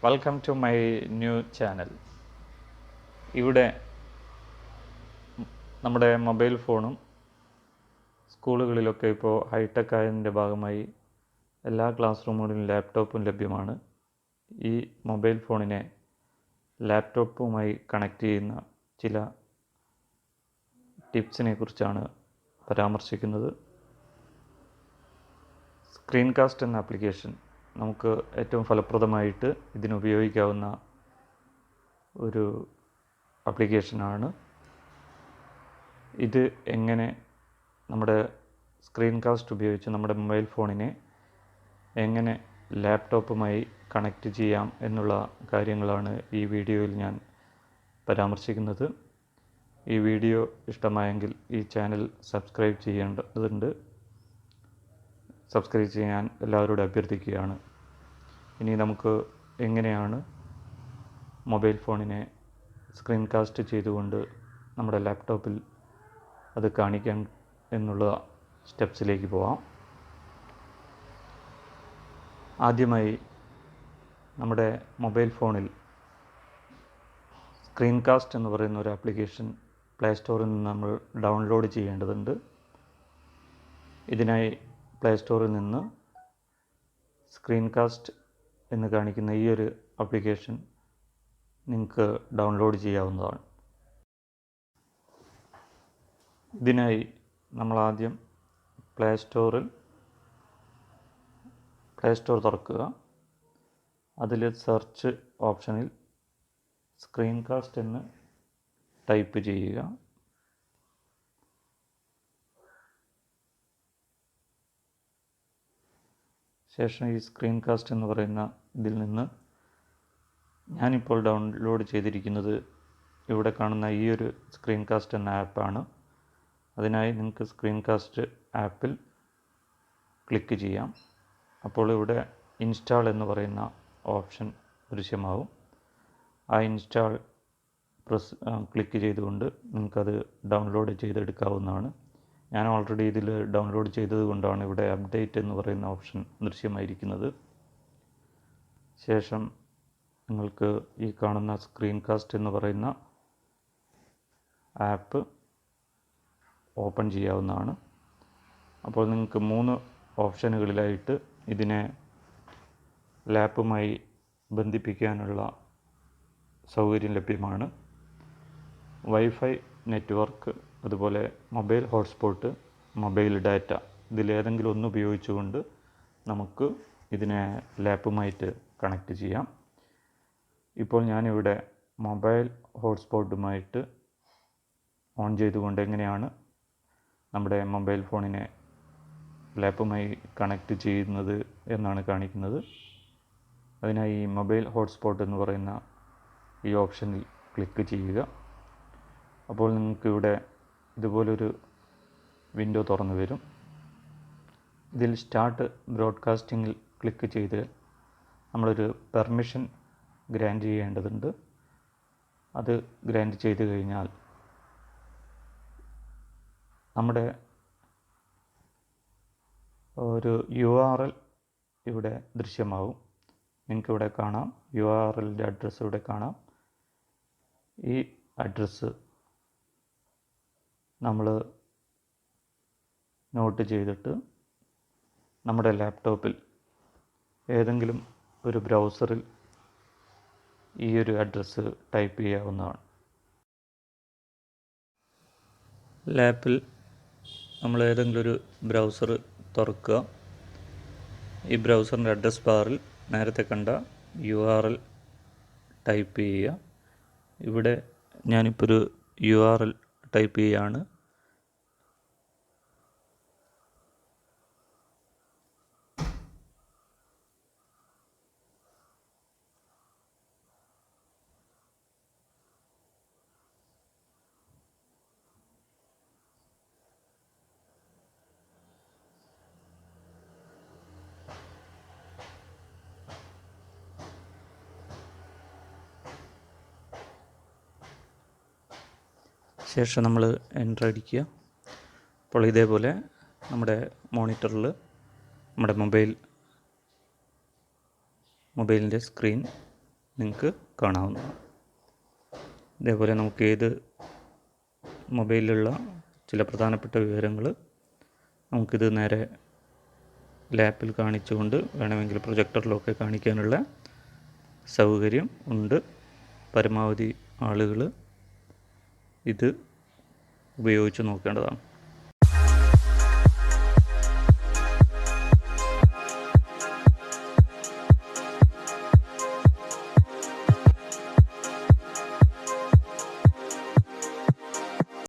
Welcome to my new channel. ഇവിടെ നമ്മുടെ mobile ഫോണും സ്കൂളുകളിലൊക്കെ ഇപ്പോൾ ഹൈടെക് ആയതിൻ്റെ ഭാഗമായി എല്ലാ ക്ലാസ് റൂമുകളിലും ലാപ്ടോപ്പും ലഭ്യമാണ്. ഈ മൊബൈൽ ഫോണിനെ ലാപ്ടോപ്പുമായി കണക്ട് ചെയ്യുന്ന ചില ടിപ്സിനെ കുറിച്ചാണ് പരാമർശിക്കുന്നത്. സ്ക്രീൻ കാസ്റ്റ് എന്ന ആപ്ലിക്കേഷൻ നമുക്ക് ഏറ്റവും ഫലപ്രദമായിട്ട് ഇതിനുപയോഗിക്കാവുന്ന ഒരു ആപ്ലിക്കേഷനാണ്. ഇത് എങ്ങനെ നമ്മുടെ സ്ക്രീൻ കാസ്റ്റ് ഉപയോഗിച്ച് നമ്മുടെ മൊബൈൽ ഫോണിനെ എങ്ങനെ ലാപ്ടോപ്പുമായി കണക്റ്റ് ചെയ്യാം എന്നുള്ള കാര്യങ്ങളാണ് ഈ വീഡിയോയിൽ ഞാൻ പരാമർശിക്കുന്നത്. ഈ വീഡിയോ ഇഷ്ടമായെങ്കിൽ ഈ ചാനൽ സബ്സ്ക്രൈബ് ചെയ്യേണ്ടതുണ്ട്. സബ്സ്ക്രൈബ് ചെയ്യാൻ എല്ലാവരോടും അഭ്യർത്ഥിക്കുകയാണ്. ഇനി നമുക്ക് എങ്ങനെയാണ് മൊബൈൽ ഫോണിനെ സ്ക്രീൻ കാസ്റ്റ് ചെയ്തുകൊണ്ട് നമ്മുടെ ലാപ്ടോപ്പിൽ അത് കാണിക്കാൻ എന്നുള്ള സ്റ്റെപ്സിലേക്ക് പോവാം. ആദ്യമായി നമ്മുടെ മൊബൈൽ ഫോണിൽ സ്ക്രീൻ കാസ്റ്റ് എന്ന് പറയുന്ന ഒരു ആപ്ലിക്കേഷൻ പ്ലേ സ്റ്റോറിൽ നിന്ന് നമ്മൾ ഡൗൺലോഡ് ചെയ്യേണ്ടതുണ്ട്. ഇതിനായി പ്ലേ സ്റ്റോറിൽ നിന്ന് സ്ക്രീൻ കാസ്റ്റ് എന്ന് കാണിക്കുന്ന ഈ ഒരു ആപ്ലിക്കേഷൻ നിങ്ങൾക്ക് ഡൗൺലോഡ് ചെയ്യാവുന്നതാണ്. ഇതിനായി നമ്മൾ ആദ്യം പ്ലേ സ്റ്റോർ തുറക്കുക. അതിൽ സെർച്ച് ഓപ്ഷനിൽ സ്ക്രീൻ കാസ്റ്റ് എന്ന് ടൈപ്പ് ചെയ്യുക. ശേഷം ഈ സ്ക്രീൻ കാസ്റ്റ് എന്ന് പറയുന്ന ഇതിൽ നിന്ന് ഞാനിപ്പോൾ ഡൗൺലോഡ് ചെയ്തിരിക്കുന്നത് ഇവിടെ കാണുന്ന ഈ ഒരു സ്ക്രീൻ കാസ്റ്റ് എന്ന ആപ്പാണ്. അതിനായി നിങ്ങൾക്ക് സ്ക്രീൻ കാസ്റ്റ് ആപ്പിൽ ക്ലിക്ക് ചെയ്യാം. അപ്പോൾ ഇവിടെ ഇൻസ്റ്റാൾ എന്ന് പറയുന്ന ഓപ്ഷൻ ദൃശ്യമാവും. ആ ഇൻസ്റ്റാൾ ക്ലിക്ക് ചെയ്തുകൊണ്ട് നിങ്ങൾക്കത് ഡൗൺലോഡ് ചെയ്തെടുക്കാവുന്നതാണ്. ഞാൻ ഓൾറെഡി ഇതിൽ ഡൗൺലോഡ് ചെയ്തത് കൊണ്ടാണ് ഇവിടെ അപ്ഡേറ്റ് എന്ന് പറയുന്ന ഓപ്ഷൻ ദൃശ്യമായിരിക്കുന്നത്. ശേഷം നിങ്ങൾക്ക് ഈ കാണുന്ന സ്ക്രീൻ കാസ്റ്റ് എന്ന് പറയുന്ന ആപ്പ് ഓപ്പൺ ചെയ്യാവുന്നതാണ്. അപ്പോൾ നിങ്ങൾക്ക് 3 ഓപ്ഷനുകളിലായിട്ട് ഇതിനെ ലാപ്പുമായി ബന്ധിപ്പിക്കാനുള്ള സൗകര്യം ലഭ്യമാണ്. വൈഫൈ നെറ്റ്വർക്ക്, അതുപോലെ മൊബൈൽ ഹോട്ട്സ്പോട്ട്, മൊബൈൽ ഡാറ്റ, ഇതിലേതെങ്കിലും ഒന്ന് ഉപയോഗിച്ചുകൊണ്ട് നമുക്ക് ഇതിനെ ലാപ്പുമായിട്ട് കണക്റ്റ് ചെയ്യാം. ഇപ്പോൾ ഞാനിവിടെ മൊബൈൽ ഹോട്ട്സ്പോട്ടുമായിട്ട് ഓൺ ചെയ്തുകൊണ്ട് എങ്ങനെയാണ് നമ്മുടെ മൊബൈൽ ഫോണിനെ ലാപ്പുമായി കണക്റ്റ് ചെയ്യുന്നത് എന്നാണ് കാണിക്കുന്നത്. അതിനായി മൊബൈൽ ഹോട്ട്സ്പോട്ട് എന്ന് പറയുന്ന ഈ ഓപ്ഷനിൽ ക്ലിക്ക് ചെയ്യുക. അപ്പോൾ നിങ്ങൾക്ക് ഇവിടെ ഇതുപോലൊരു വിൻഡോ തുറന്നു വരും. ഇതിൽ സ്റ്റാർട്ട് ബ്രോഡ്കാസ്റ്റിങ്ങിൽ ക്ലിക്ക് ചെയ്ത് നമ്മളൊരു പെർമിഷൻ ഗ്രാൻറ്റ് ചെയ്യേണ്ടതുണ്ട്. അത് ഗ്രാൻറ്റ് ചെയ്ത് കഴിഞ്ഞാൽ നമ്മുടെ ഒരു URL ഇവിടെ ദൃശ്യമാവും. നിങ്ങൾക്കിവിടെ കാണാം, URLൻ്റെ അഡ്രസ്സ് ഇവിടെ കാണാം. ഈ അഡ്രസ്സ് നമ്മൾ നോട്ട് ചെയ്തിട്ട് നമ്മുടെ ലാപ്ടോപ്പിൽ ഏതെങ്കിലും ഒരു ബ്രൗസറിൽ ഈ ഒരു അഡ്രസ്സ് ടൈപ്പ് ചെയ്യാവുന്നതാണ്. ലാപ്പിൽ നമ്മൾ ഏതെങ്കിലും ഒരു ബ്രൗസർ തുറക്കുക. ഈ ബ്രൗസറിൻ്റെ അഡ്രസ് ബാറിൽ നേരത്തെ കണ്ട URL ടൈപ്പ് ചെയ്യുക. ഇവിടെ ഞാനിപ്പോൾ ഒരു URL ടൈപ്പ് ചെയ്യുകയാണ്. ശേഷം നമ്മൾ എൻ്റർ അടിക്കുക. അപ്പോൾ ഇതേപോലെ നമ്മുടെ മോണിറ്ററിൽ നമ്മുടെ മൊബൈലിൻ്റെ സ്ക്രീൻ നിങ്ങൾക്ക് കാണാവുന്നതാണ്. ഇതേപോലെ നമുക്ക് ഏത് മൊബൈലിലുള്ള ചില പ്രധാനപ്പെട്ട വിവരങ്ങൾ നമുക്കിത് നേരെ ലാപ്പിൽ കാണിച്ചുകൊണ്ട് വേണമെങ്കിൽ പ്രൊജക്ടറിലൊക്കെ കാണിക്കാനുള്ള സൗകര്യം ഉണ്ട്. പരമാവധി ആളുകൾ ഇത് ഉപയോഗിച്ച് നോക്കേണ്ടതാണ്.